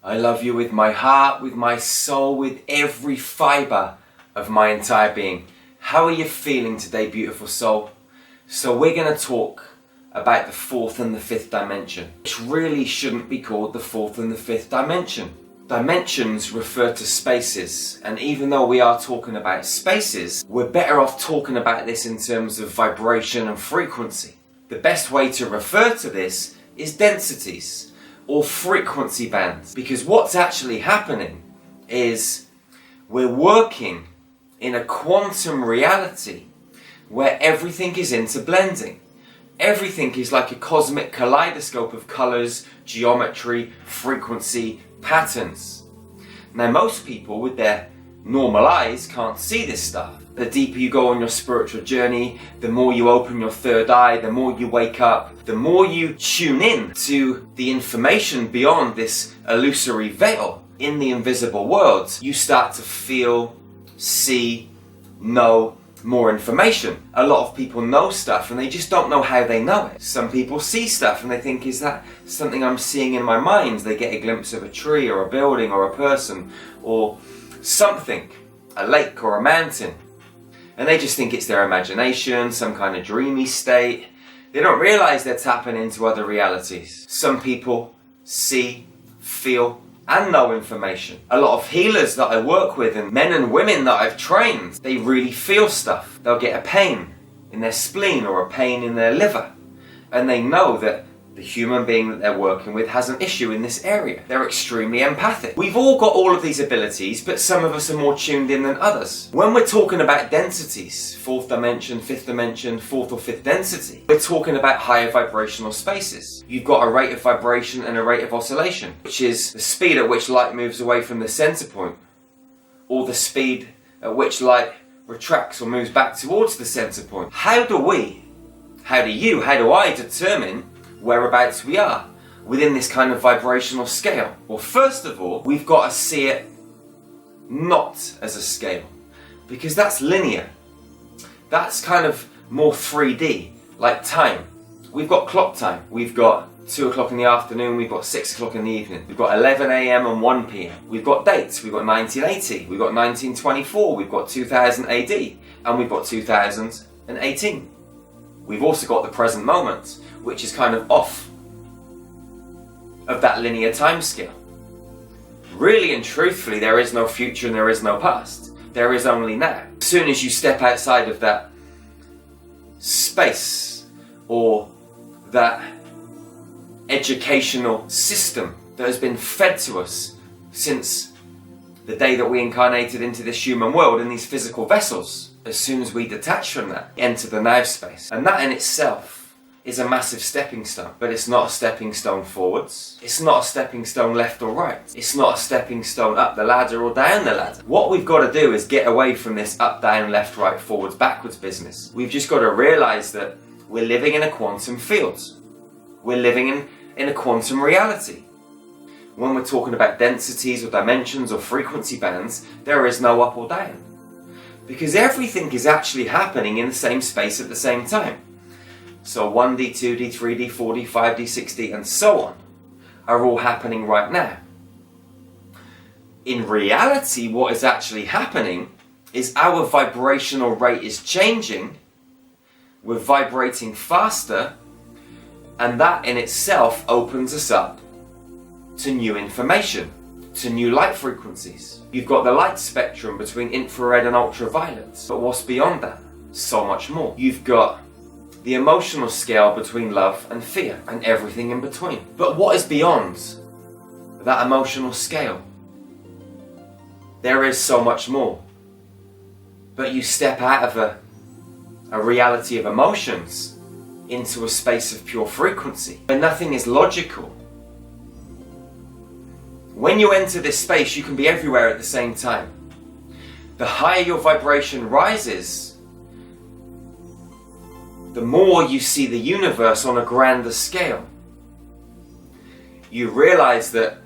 I love you with my heart, with my soul, with every fibre of my entire being. How are you feeling today, beautiful soul? So we're going to talk about the fourth and the fifth dimension, which really shouldn't be called the fourth and the fifth dimension. Dimensions refer to spaces, and even though we are talking about spaces, we're better off talking about this in terms of vibration and frequency. The best way to refer to this is densities or frequency bands, because what's actually happening is we're working in a quantum reality where everything is interblending. Everything is like a cosmic kaleidoscope of colours, geometry, frequency, patterns. Now most people with their normal eyes can't see this stuff. The deeper you go on your spiritual journey, the more you open your third eye, the more you wake up, the more you tune in to the information beyond this illusory veil in the invisible world, you start to feel, see, know more information. A lot of people know stuff and they just don't know how they know it. Some people see stuff and they think, is that something I'm seeing in my mind? They get a glimpse of a tree or a building or a person or something, a lake or a mountain, and they just think it's their imagination, some kind of dreamy state. They don't realize they're tapping into other realities. Some people see, feel, and know information. A lot of healers that I work with and men and women that I've trained, they really feel stuff. They'll get a pain in their spleen or a pain in their liver, and they know that the human being that they're working with has an issue in this area. They're extremely empathic. We've all got all of these abilities, but some of us are more tuned in than others. When we're talking about densities, fourth dimension, fifth dimension, fourth or fifth density, we're talking about higher vibrational spaces. You've got a rate of vibration and a rate of oscillation, which is the speed at which light moves away from the center point, or the speed at which light retracts or moves back towards the center point. How do I determine whereabouts we are within this kind of vibrational scale? Well, first of all, we've got to see it not as a scale, because that's linear. That's kind of more 3D, like time. We've got clock time. We've got 2 o'clock in the afternoon, we've got 6 o'clock in the evening. We've got 11 a.m. and 1 p.m. We've got dates. We've got 1980, we've got 1924, we've got 2000 AD, and we've got 2018. We've also got the present moment, which is kind of off of that linear time scale. Really and truthfully, there is no future and there is no past. There is only now. As soon as you step outside of that space or that educational system that has been fed to us since the day that we incarnated into this human world in these physical vessels, as soon as we detach from that, enter the now space. And that in itself is a massive stepping stone, but it's not a stepping stone forwards. It's not a stepping stone left or right. It's not a stepping stone up the ladder or down the ladder. What we've got to do is get away from this up, down, left, right, forwards, backwards business. We've just got to realize that we're living in a quantum field. We're living in a quantum reality. When we're talking about densities or dimensions or frequency bands, there is no up or down, because everything is actually happening in the same space at the same time. So 1D, 2D, 3D, 4D, 5D, 6D, and so on are all happening right now. In reality, what is actually happening is our vibrational rate is changing. We're vibrating faster, and that in itself opens us up to new information, to new light frequencies. You've got the light spectrum between infrared and ultraviolet, but what's beyond that? So much more. You've got the emotional scale between love and fear, and everything in between. But what is beyond that emotional scale? There is so much more. But you step out of a reality of emotions into a space of pure frequency, where nothing is logical. When you enter this space, you can be everywhere at the same time. The higher your vibration rises, the more you see the universe on a grander scale. You realize that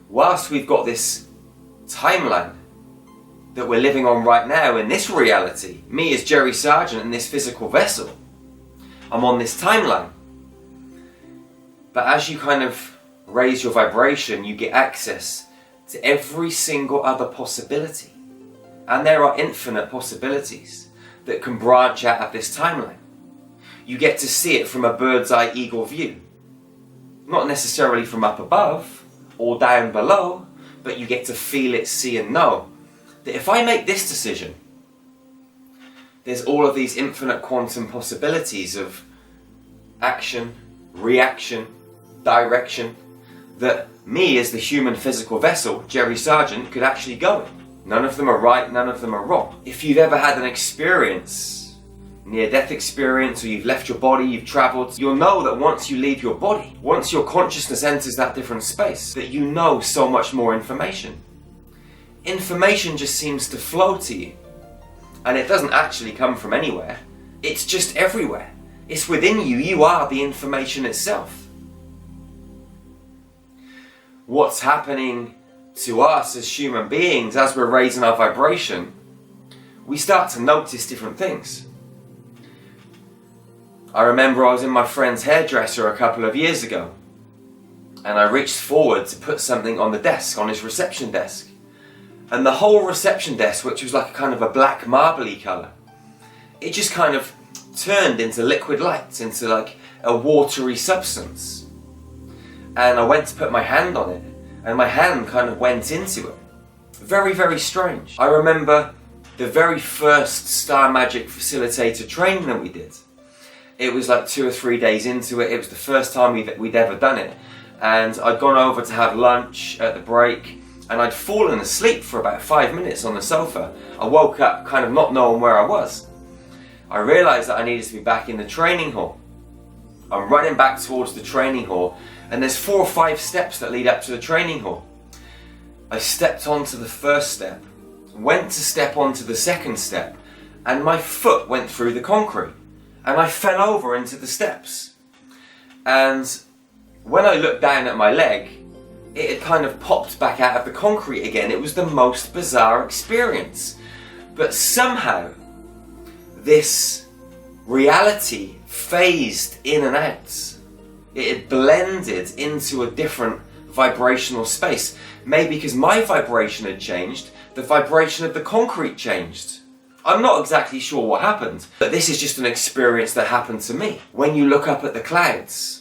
whilst we've got this timeline that we're living on right now in this reality, me as Jerry Sargent in this physical vessel, I'm on this timeline. But as you kind of raise your vibration, you get access to every single other possibility. And there are infinite possibilities that can branch out of this timeline. You get to see it from a bird's eye eagle view. Not necessarily from up above or down below, but you get to feel it, see and know that if I make this decision, there's all of these infinite quantum possibilities of action, reaction, direction, that me as the human physical vessel, Jerry Sargent, could actually go in. None of them are right, none of them are wrong. If you've ever had an experience, near-death experience, or you've left your body, you've travelled, you'll know that once you leave your body, once your consciousness enters that different space, that you know so much more information. Information just seems to flow to you. And it doesn't actually come from anywhere. It's just everywhere. It's within you. You are the information itself. What's happening to us as human beings, as we're raising our vibration, we start to notice different things. I remember I was in my friend's hairdresser a couple of years ago, and I reached forward to put something on the desk, on his reception desk. And the whole reception desk, which was like a kind of a black marbly colour, it just kind of turned into liquid light, into like a watery substance. And I went to put my hand on it, and my hand kind of went into it. Very, very strange. I remember the very first Star Magic Facilitator training that we did. It was like 2 or 3 days into it. It was the first time we'd ever done it. And I'd gone over to have lunch at the break, and I'd fallen asleep for about 5 minutes on the sofa. I woke up kind of not knowing where I was. I realised that I needed to be back in the training hall. I'm running back towards the training hall, and there's 4 or 5 steps that lead up to the training hall. I stepped onto the first step, went to step onto the second step, and my foot went through the concrete, and I fell over into the steps. And when I looked down at my leg, it had kind of popped back out of the concrete again. It was the most bizarre experience. But somehow, this reality phased in and out. It had blended into a different vibrational space. Maybe because my vibration had changed, the vibration of the concrete changed. I'm not exactly sure what happened, but this is just an experience that happened to me. When you look up at the clouds,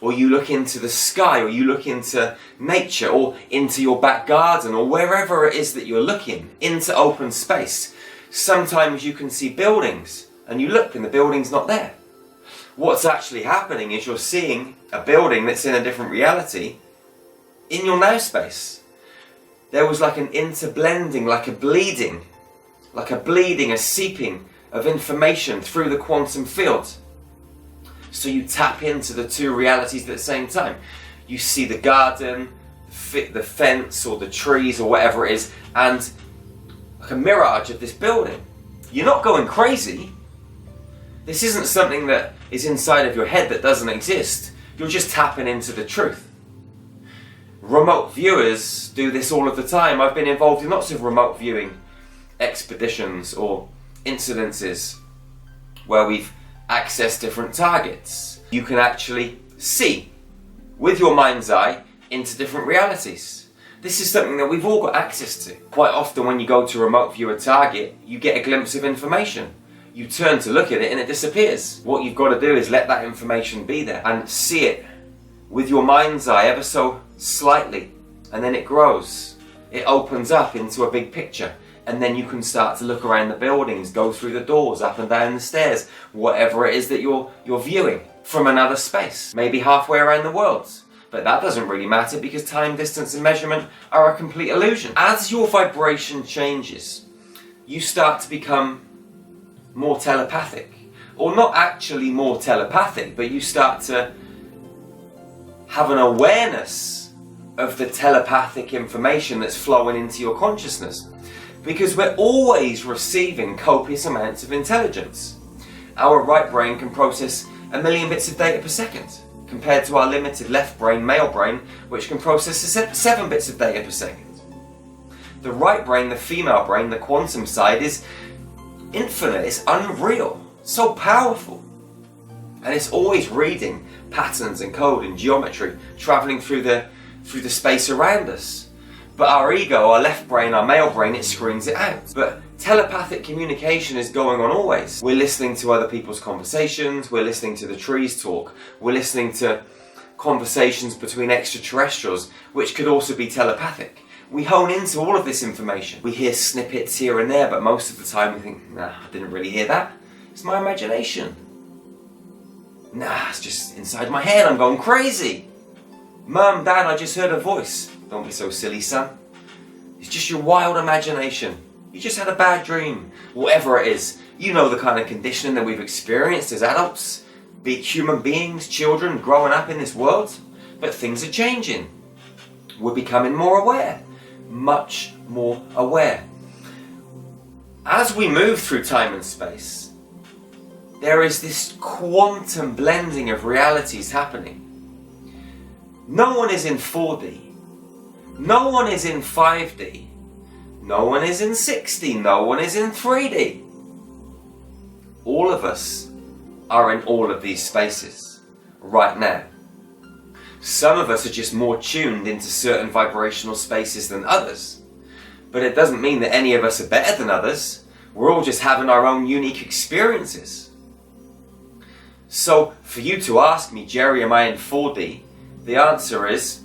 or you look into the sky, or you look into nature, or into your back garden, or wherever it is that you're looking, into open space, sometimes you can see buildings, and you look and the building's not there. What's actually happening is you're seeing a building that's in a different reality in your now space. There was like an interblending, like a bleeding, a seeping of information through the quantum field. So you tap into the 2 realities at the same time. You see the garden, the fence, or the trees, or whatever it is, and like a mirage of this building. You're not going crazy. This isn't something that is inside of your head that doesn't exist. You're just tapping into the truth. Remote viewers do this all of the time. I've been involved in lots of remote viewing expeditions or incidences where we've accessed different targets. You can actually see with your mind's eye into different realities. This is something that we've all got access to. Quite often when you go to remote view a target, you get a glimpse of information. You turn to look at it and it disappears. What you've got to do is let that information be there and see it with your mind's eye ever so slightly, and then it grows. It opens up into a big picture, and then you can start to look around the buildings, go through the doors, up and down the stairs, whatever it is that you're viewing from another space, maybe halfway around the world. But that doesn't really matter because time, distance and measurement are a complete illusion. As your vibration changes, you start to become more telepathic. Or not actually more telepathic, but you start to have an awareness of the telepathic information that's flowing into your consciousness. Because we're always receiving copious amounts of intelligence. Our right brain can process 1 million bits of data per second, compared to our limited left brain, male brain, which can process 7 bits of data per second. The right brain, the female brain, the quantum side is infinite, it's unreal, so powerful. And it's always reading patterns and code and geometry, travelling through the space around us. But our ego, our left brain, our male brain, it screens it out. But telepathic communication is going on always. We're listening to other people's conversations, we're listening to the trees talk, we're listening to conversations between extraterrestrials, which could also be telepathic. We hone into all of this information. We hear snippets here and there, but most of the time we think, nah, I didn't really hear that. It's my imagination. Nah, it's just inside my head, I'm going crazy. Mum, Dad, I just heard a voice. Don't be so silly, son. It's just your wild imagination. You just had a bad dream. Whatever it is, you know the kind of conditioning that we've experienced as adults, be it human beings, children, growing up in this world. But things are changing. We're becoming more aware. Much more aware. As we move through time and space, there is this quantum blending of realities happening. No one is in 4D. No one is in 5D. No one is in 6D. No one is in 3D. All of us are in all of these spaces right now. Some of us are just more tuned into certain vibrational spaces than others. But it doesn't mean that any of us are better than others. We're all just having our own unique experiences. So for you to ask me, Jerry, am I in 4D? The answer is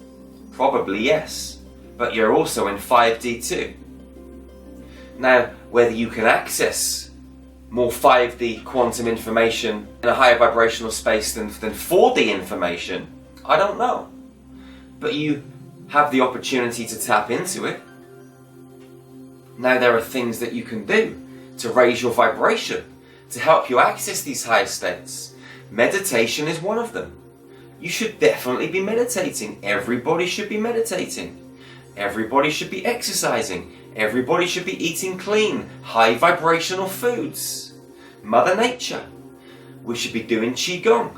probably yes. But you're also in 5D too. Now, whether you can access more 5D quantum information in a higher vibrational space than 4D information, I don't know. But you have the opportunity to tap into it. Now there are things that you can do to raise your vibration, to help you access these higher states. Meditation is one of them. You should definitely be meditating. Everybody should be meditating. Everybody should be exercising. Everybody should be eating clean, high vibrational foods. Mother Nature. We should be doing Qigong.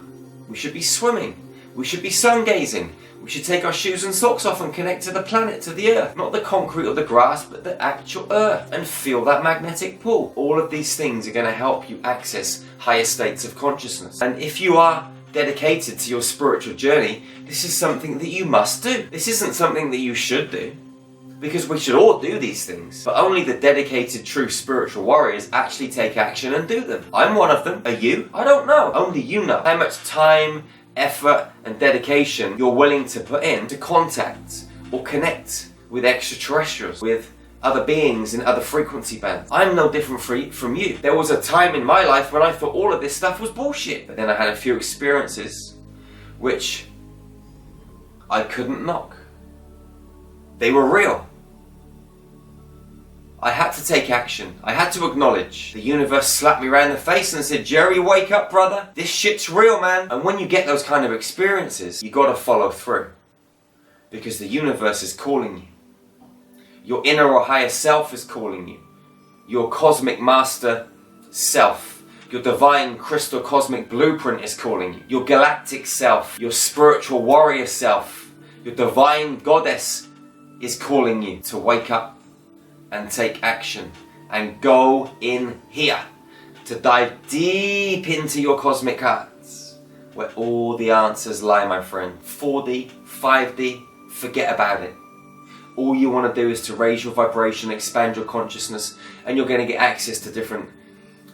We should be swimming. We should be sun gazing. We should take our shoes and socks off and connect to the planet, to the earth. Not the concrete or the grass, but the actual earth. And feel that magnetic pull. All of these things are going to help you access higher states of consciousness. And if you are dedicated to your spiritual journey, this is something that you must do. This isn't something that you should do. Because we should all do these things. But only the dedicated, true spiritual warriors actually take action and do them. I'm one of them. Are you? I don't know. Only you know how much time, effort and dedication you're willing to put in to contact or connect with extraterrestrials, with other beings in other frequency bands. I'm no different from you. There was a time in my life when I thought all of this stuff was bullshit, but then I had a few experiences which I couldn't knock. They were real. I had to take action. I had to acknowledge. The universe slapped me around the face and said, Jerry, wake up, brother. This shit's real, man. And when you get those kind of experiences, you gotta follow through. Because the universe is calling you. Your inner or higher self is calling you. Your cosmic master self. Your divine crystal cosmic blueprint is calling you. Your galactic self. Your spiritual warrior self. Your divine goddess is calling you to wake up and take action and go in here to dive deep into your cosmic hearts where all the answers lie, my friend. 4D, 5D, forget about it. All you want to do is to raise your vibration, expand your consciousness, and you're going to get access to different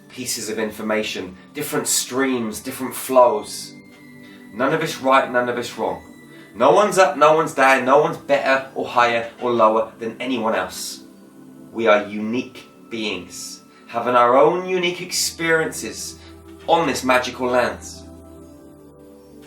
pieces of information, different streams, different flows. None of it's right, none of it's wrong. No one's up, no one's down, no one's better or higher or lower than anyone else. We are unique beings, having our own unique experiences on this magical land.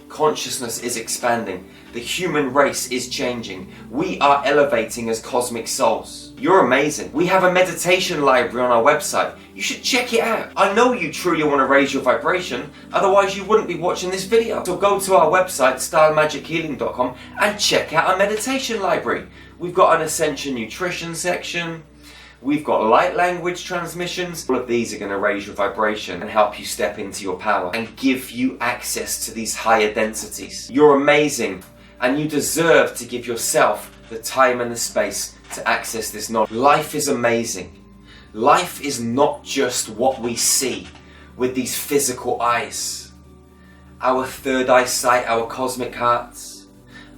Consciousness is expanding. The human race is changing. We are elevating as cosmic souls. You're amazing. We have a meditation library on our website. You should check it out. I know you truly want to raise your vibration, otherwise you wouldn't be watching this video. So go to our website, stylemagichealing.com, and check out our meditation library. We've got an Ascension Nutrition section. We've got light language transmissions. All of these are going to raise your vibration and help you step into your power and give you access to these higher densities. You're amazing, and you deserve to give yourself the time and the space to access this knowledge. Life is amazing. Life is not just what we see with these physical eyes. Our third eyesight, our cosmic hearts,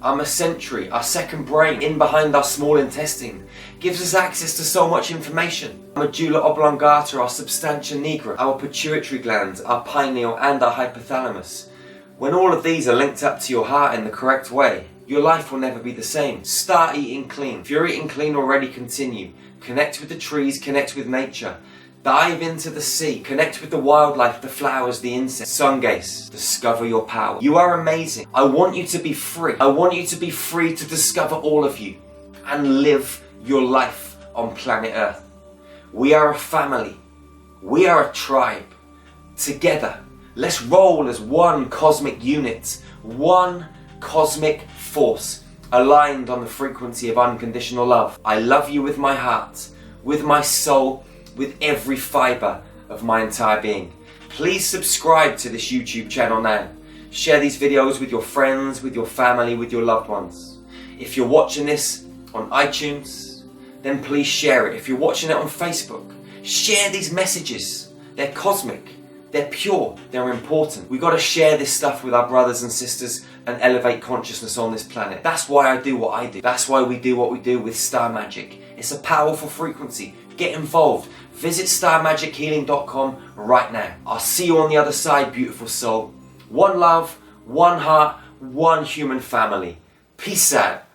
our mesentery, our second brain, in behind our small intestine, gives us access to so much information. Our medulla oblongata, our substantia nigra, our pituitary glands, our pineal and our hypothalamus. When all of these are linked up to your heart in the correct way, your life will never be the same. Start eating clean. If you're eating clean already, continue. Connect with the trees, connect with nature. Dive into the sea, connect with the wildlife, the flowers, the insects. Sun gaze, discover your power. You are amazing. I want you to be free. I want you to be free to discover all of you and live your life on planet Earth. We are a family. We are a tribe. Together, let's roll as one cosmic unit, one cosmic force, aligned on the frequency of unconditional love. I love you with my heart, with my soul, with every fibre of my entire being. Please subscribe to this YouTube channel now. Share these videos with your friends, with your family, with your loved ones. If you're watching this on iTunes, then please share it. If you're watching it on Facebook, share these messages. They're cosmic, they're pure, they're important. We've got to share this stuff with our brothers and sisters and elevate consciousness on this planet. That's why I do what I do. That's why we do what we do with Star Magic. It's a powerful frequency. Get involved. Visit starmagichealing.com right now. I'll see you on the other side, beautiful soul. One love, one heart, one human family. Peace out.